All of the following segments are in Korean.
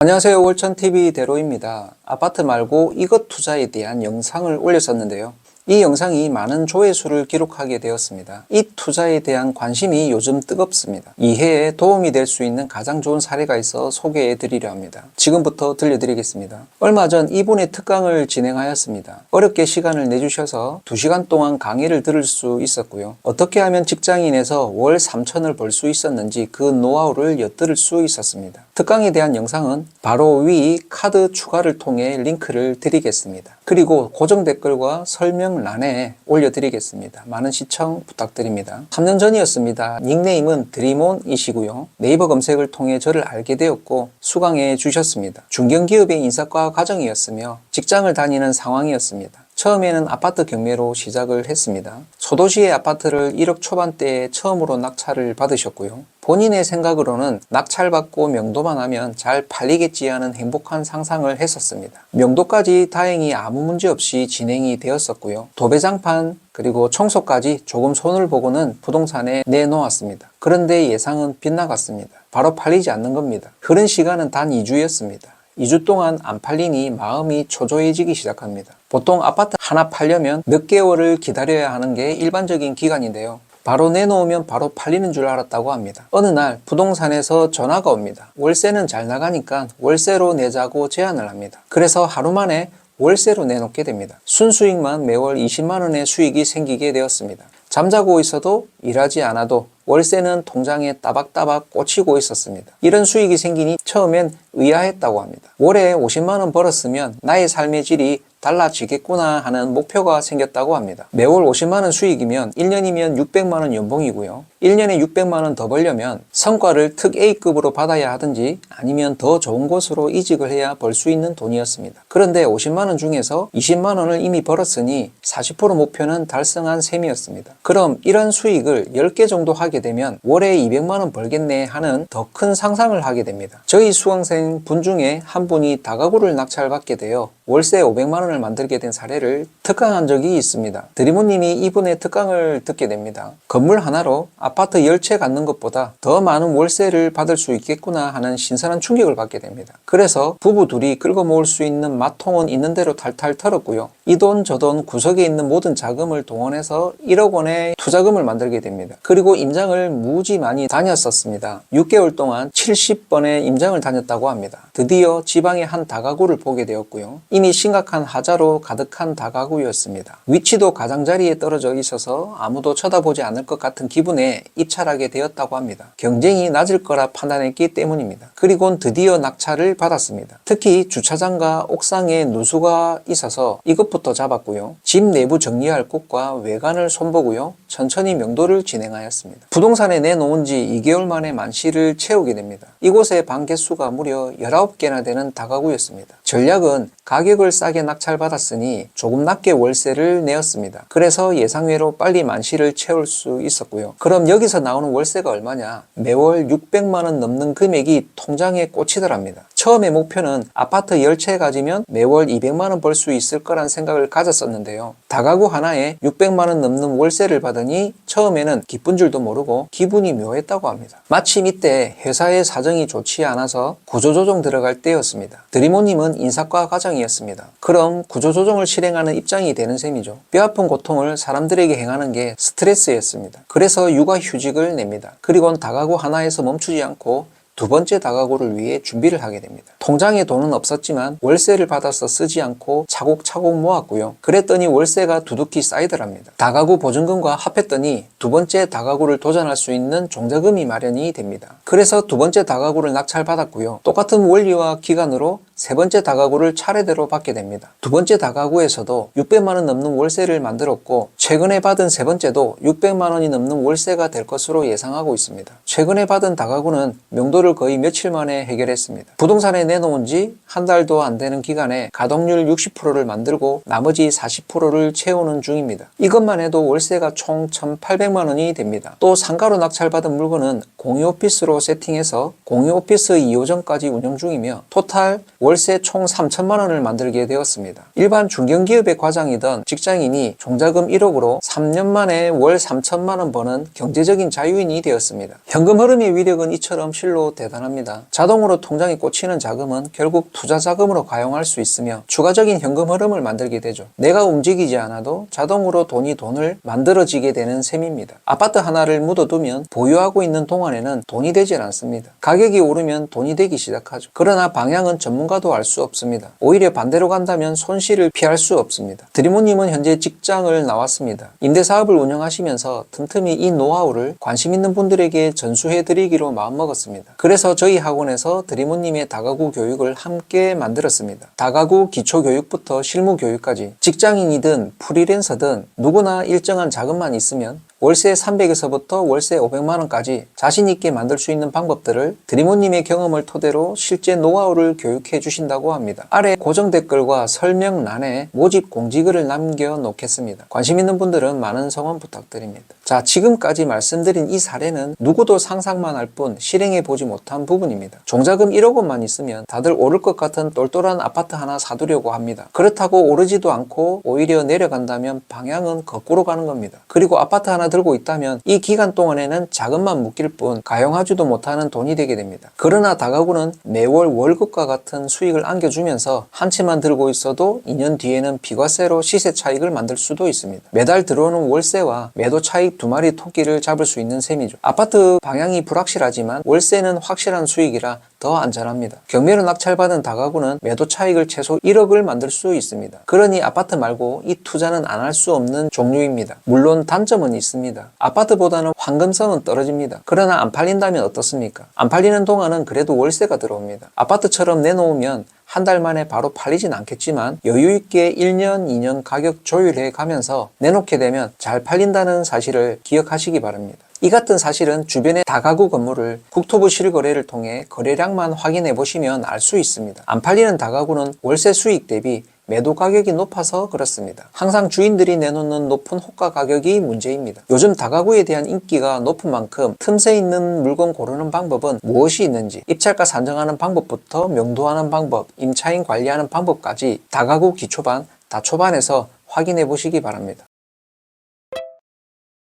안녕하세요. 월천TV 대로입니다. 아파트 말고 이것 투자에 대한 영상을 올렸었는데요. 이 영상이 많은 조회수를 기록하게 되었습니다. 이 투자에 대한 관심이 요즘 뜨겁습니다. 이해에 도움이 될 수 있는 가장 좋은 사례가 있어 소개해 드리려 합니다. 지금부터 들려드리겠습니다. 얼마 전 이분의 특강을 진행하였습니다. 어렵게 시간을 내주셔서 2시간 동안 강의를 들을 수 있었고요. 어떻게 하면 직장인에서 월 3천을 벌 수 있었는지 그 노하우를 엿들을 수 있었습니다. 특강에 대한 영상은 바로 위 카드 추가를 통해 링크를 드리겠습니다. 그리고 고정 댓글과 설명란에 올려드리겠습니다. 많은 시청 부탁드립니다. 3년 전이었습니다. 닉네임은 드림온이시고요. 네이버 검색을 통해 저를 알게 되었고 수강해 주셨습니다. 중견기업의 인사과 과정이었으며 직장을 다니는 상황이었습니다. 처음에는 아파트 경매로 시작을 했습니다. 소도시의 아파트를 1억 초반대에 처음으로 낙찰을 받으셨고요. 본인의 생각으로는 낙찰받고 명도만 하면 잘 팔리겠지 하는 행복한 상상을 했었습니다. 명도까지 다행히 아무 문제 없이 진행이 되었었고요. 도배장판 그리고 청소까지 조금 손을 보고는 부동산에 내놓았습니다. 그런데 예상은 빗나갔습니다. 바로 팔리지 않는 겁니다. 흐른 시간은 단 2주였습니다. 2주 동안 안 팔리니 마음이 초조해지기 시작합니다. 보통 아파트 하나 팔려면 몇 개월을 기다려야 하는 게 일반적인 기간인데요. 바로 내놓으면 바로 팔리는 줄 알았다고 합니다. 어느 날 부동산에서 전화가 옵니다. 월세는 잘 나가니까 월세로 내자고 제안을 합니다. 그래서 하루 만에 월세로 내놓게 됩니다. 순수익만 매월 20만 원의 수익이 생기게 되었습니다. 잠자고 있어도 일하지 않아도 월세는 통장에 따박따박 꽂히고 있었습니다. 이런 수익이 생기니 처음엔 의아했다고 합니다. 월에 50만 원 벌었으면 나의 삶의 질이 달라지겠구나 하는 목표가 생겼다고 합니다. 매월 50만 원 수익이면 1년이면 600만 원 연봉이고요. 1년에 600만 원 더 벌려면 성과를 특 A급으로 받아야 하든지 아니면 더 좋은 곳으로 이직을 해야 벌 수 있는 돈이었습니다. 그런데 50만 원 중에서 20만 원을 이미 벌었으니 40% 목표는 달성한 셈이었습니다. 그럼 이런 수익을 10개 정도 하게 되면 월에 200만 원 벌겠네 하는 더 큰 상상을 하게 됩니다. 저희 수강생 분 중에 한 분이 다가구를 낙찰받게 되어 월세 500만 원을 만들게 된 사례를 특강한 적이 있습니다. 드리모님이 이분의 특강을 듣게 됩니다. 건물 하나로 아파트 10채 갖는 것보다 더 많은 월세를 받을 수 있겠구나 하는 신선한 충격을 받게 됩니다. 그래서 부부 둘이 긁어 모을 수 있는 마통은 있는 대로 탈탈 털었고요. 이 돈 저 돈 구석에 있는 모든 자금을 동원해서 1억 원의 투자금을 만들게 됩니다. 그리고 임장을 무지 많이 다녔었습니다. 6개월 동안 70번의 임장을 다녔다고 합니다. 드디어 지방의 한 다가구를 보게 되었고요. 이미 심각한 하자로 가득한 다가구였습니다. 위치도 가장자리에 떨어져 있어서 아무도 쳐다보지 않을 것 같은 기분에 입찰하게 되었다고 합니다. 경쟁이 낮을 거라 판단했기 때문입니다. 그리고는 드디어 낙찰을 받았습니다. 특히 주차장과 옥상에 누수가 있어서 이것부터 잡았고요. 집 내부 정리할 곳과 외관을 손보고요. 천천히 명도를 진행하였습니다. 부동산에 내놓은 지 2개월 만에 만시를 채우게 됩니다. 이곳의 방 개수가 무려 19개나 되는 다가구였습니다. 전략은 가격을 싸게 낙찰받았으니 조금 낮게 월세를 내었습니다. 그래서 예상외로 빨리 만시를 채울 수 있었고요. 그럼 여기서 나오는 월세가 얼마냐? 매월 600만 원 넘는 금액이 통장에 꽂히더랍니다. 처음에 목표는 아파트 10채 가지면 매월 200만 원 벌 수 있을 거란 생각을 가졌었는데요. 다가구 하나에 600만 원 넘는 월세를 받으니 처음에는 기쁜 줄도 모르고 기분이 묘했다고 합니다. 마침 이때 회사의 사정이 좋지 않아서 구조조정 들어갈 때였습니다. 드리모님은 인사과 과정이었습니다. 그럼 구조조정을 실행하는 입장이 되는 셈이죠. 뼈아픈 고통을 사람들에게 행하는 게 스트레스였습니다. 그래서 육아휴직을 냅니다. 그리고는 다가구 하나에서 멈추지 않고 두 번째 다가구를 위해 준비를 하게 됩니다. 통장에 돈은 없었지만 월세를 받아서 쓰지 않고 차곡차곡 모았고요. 그랬더니 월세가 두둑히 쌓이더랍니다. 다가구 보증금과 합했더니 두 번째 다가구를 도전할 수 있는 종자금이 마련이 됩니다. 그래서 두 번째 다가구를 낙찰받았고요. 똑같은 원리와 기간으로 세 번째 다가구를 차례대로 받게 됩니다. 두 번째 다가구에서도 600만 원 넘는 월세를 만들었고 최근에 받은 세 번째도 600만 원이 넘는 월세가 될 것으로 예상하고 있습니다. 최근에 받은 다가구는 명도를 거의 며칠 만에 해결했습니다. 부동산에 내놓은 지 한 달도 안 되는 기간에 가동률 60%를 만들고 나머지 40%를 채우는 중입니다. 이것만 해도 월세가 총 1,800만 원이 됩니다. 또 상가로 낙찰받은 물건은 공유 오피스로 세팅해서 공유 오피스 2호점까지 운영 중이며 토탈 월세 총 3천만 원을 만들게 되었습니다. 일반 중견기업의 과장이던 직장인이 종자금 1억으로 3년 만에 월 3천만 원 버는 경제적인 자유인이 되었습니다. 현금 흐름의 위력은 이처럼 실로 대단합니다. 자동으로 통장에 꽂히는 자금은 결국 투자 자금으로 가용할 수 있으며 추가적인 현금 흐름을 만들게 되죠. 내가 움직이지 않아도 자동으로 돈을 만들어지게 되는 셈입니다. 아파트 하나를 묻어두면 보유하고 있는 동안에는 돈이 되질 않습니다. 가격이 오르면 돈이 되기 시작하죠. 그러나 방향은 전문가도 알 수 없습니다. 오히려 반대로 간다면 손실을 피할 수 없습니다. 드리모님은 현재 직장을 나왔습니다. 임대사업을 운영하시면서 틈틈이 이 노하우를 관심 있는 분들에게 전수해드리기로 마음먹었습니다. 그래서 저희 학원에서 드리모님의 다가구 교육을 함께 만들었습니다. 다가구 기초교육부터 실무교육까지 직장인이든 프리랜서든 누구나 일정한 자금만 있으면 월세 300에서부터 월세 500만원까지 자신있게 만들 수 있는 방법들을 드리모님의 경험을 토대로 실제 노하우를 교육해 주신다고 합니다. 아래 고정 댓글과 설명란에 모집 공지글을 남겨놓겠습니다. 관심 있는 분들은 많은 성원 부탁드립니다. 자, 지금까지 말씀드린 이 사례는 누구도 상상만 할 뿐 실행해 보지 못한 부분입니다. 종자금 1억 원만 있으면 다들 오를 것 같은 똘똘한 아파트 하나 사두려고 합니다. 그렇다고 오르지도 않고 오히려 내려간다면 방향은 거꾸로 가는 겁니다. 그리고 아파트 하나 들고 있다면 이 기간 동안에는 자금만 묶일 뿐 가용하지도 못하는 돈이 되게 됩니다. 그러나 다가구는 매월 월급과 같은 수익을 안겨주면서 한 채만 들고 있어도 2년 뒤에는 비과세로 시세 차익을 만들 수도 있습니다. 매달 들어오는 월세와 매도 차익 2마리 토끼를 잡을 수 있는 셈이죠. 아파트 방향이 불확실하지만 월세는 확실한 수익이라 더 안전합니다. 경매로 낙찰받은 다가구는 매도 차익을 최소 1억을 만들 수 있습니다. 그러니 아파트 말고 이 투자는 안 할 수 없는 종류입니다. 물론 단점은 있습니다. 아파트보다는 황금성은 떨어집니다. 그러나 안 팔린다면 어떻습니까? 안 팔리는 동안은 그래도 월세가 들어옵니다. 아파트처럼 내놓으면 한 달 만에 바로 팔리진 않겠지만 여유있게 1년, 2년 가격 조율해 가면서 내놓게 되면 잘 팔린다는 사실을 기억하시기 바랍니다. 이 같은 사실은 주변의 다가구 건물을 국토부 실거래를 통해 거래량만 확인해 보시면 알 수 있습니다. 안 팔리는 다가구는 월세 수익 대비 매도 가격이 높아서 그렇습니다. 항상 주인들이 내놓는 높은 호가 가격이 문제입니다. 요즘 다가구에 대한 인기가 높은 만큼 틈새 있는 물건 고르는 방법은 무엇이 있는지, 입찰가 산정하는 방법부터 명도하는 방법, 임차인 관리하는 방법까지 다가구 기초반, 다초반에서 확인해 보시기 바랍니다.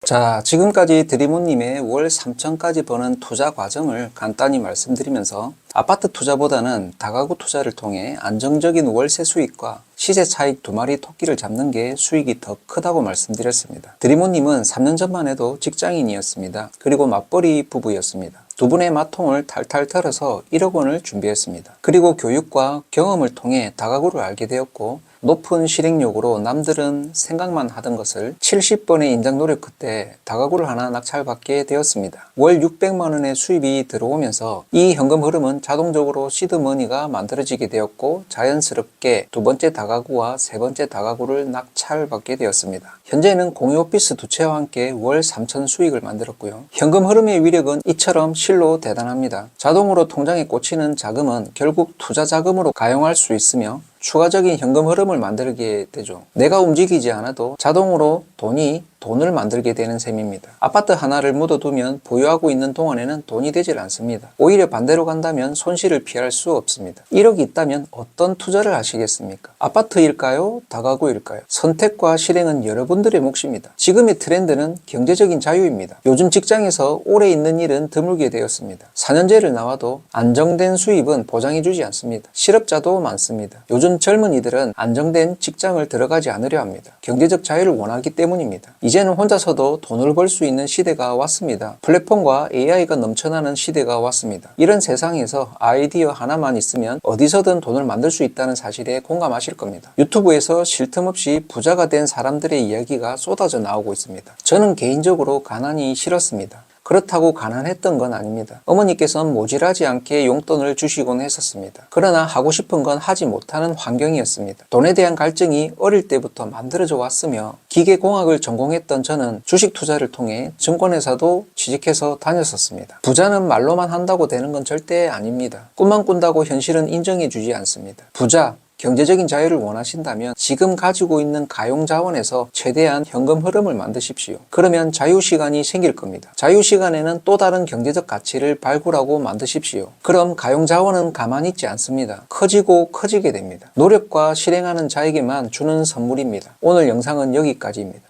자, 지금까지 드리모님의 월 3천까지 버는 투자 과정을 간단히 말씀드리면서 아파트 투자보다는 다가구 투자를 통해 안정적인 월세 수익과 시세 차익 2마리 토끼를 잡는 게 수익이 더 크다고 말씀드렸습니다. 드리모님은 3년 전만 해도 직장인이었습니다. 그리고 맞벌이 부부였습니다. 두 분의 마통을 탈탈 털어서 1억 원을 준비했습니다. 그리고 교육과 경험을 통해 다가구를 알게 되었고 높은 실행력으로 남들은 생각만 하던 것을 70번의 인장 노력 끝에 다가구를 하나 낙찰받게 되었습니다. 월 600만 원의 수입이 들어오면서 이 현금 흐름은 자동적으로 시드머니가 만들어지게 되었고 자연스럽게 두 번째 다가구와 세 번째 다가구를 낙찰받게 되었습니다. 현재는 공유 오피스 2채와 함께 월 3천 수익을 만들었고요. 현금 흐름의 위력은 이처럼 실로 대단합니다. 자동으로 통장에 꽂히는 자금은 결국 투자 자금으로 가용할 수 있으며 추가적인 현금 흐름을 만들게 되죠. 내가 움직이지 않아도 자동으로 돈을 만들게 되는 셈입니다. 아파트 하나를 묻어두면 보유하고 있는 동안에는 돈이 되질 않습니다. 오히려 반대로 간다면 손실을 피할 수 없습니다. 1억이 있다면 어떤 투자를 하시겠습니까? 아파트일까요? 다가구일까요? 선택과 실행은 여러분들의 몫입니다. 지금의 트렌드는 경제적인 자유입니다. 요즘 직장에서 오래 있는 일은 드물게 되었습니다. 4년제를 나와도 안정된 수입은 보장해주지 않습니다. 실업자도 많습니다. 요즘 젊은이들은 안정된 직장을 들어가지 않으려 합니다. 경제적 자유를 원하기 때문입니다. 이제는 혼자서도 돈을 벌 수 있는 시대가 왔습니다. 플랫폼과 AI가 넘쳐나는 시대가 왔습니다. 이런 세상에서 아이디어 하나만 있으면 어디서든 돈을 만들 수 있다는 사실에 공감하실 겁니다. 유튜브에서 쉴 틈 없이 부자가 된 사람들의 이야기가 쏟아져 나오고 있습니다. 저는 개인적으로 가난이 싫었습니다. 그렇다고 가난했던 건 아닙니다. 어머니께서는 모질하지 않게 용돈을 주시곤 했었습니다. 그러나 하고 싶은 건 하지 못하는 환경이었습니다. 돈에 대한 갈증이 어릴 때부터 만들어져 왔으며 기계공학을 전공했던 저는 주식 투자를 통해 증권회사도 취직해서 다녔었습니다. 부자는 말로만 한다고 되는 건 절대 아닙니다. 꿈만 꾼다고 현실은 인정해 주지 않습니다. 부자, 경제적인 자유를 원하신다면 지금 가지고 있는 가용 자원에서 최대한 현금 흐름을 만드십시오. 그러면 자유시간이 생길 겁니다. 자유시간에는 또 다른 경제적 가치를 발굴하고 만드십시오. 그럼 가용 자원은 가만히 있지 않습니다. 커지고 커지게 됩니다. 노력과 실행하는 자에게만 주는 선물입니다. 오늘 영상은 여기까지입니다.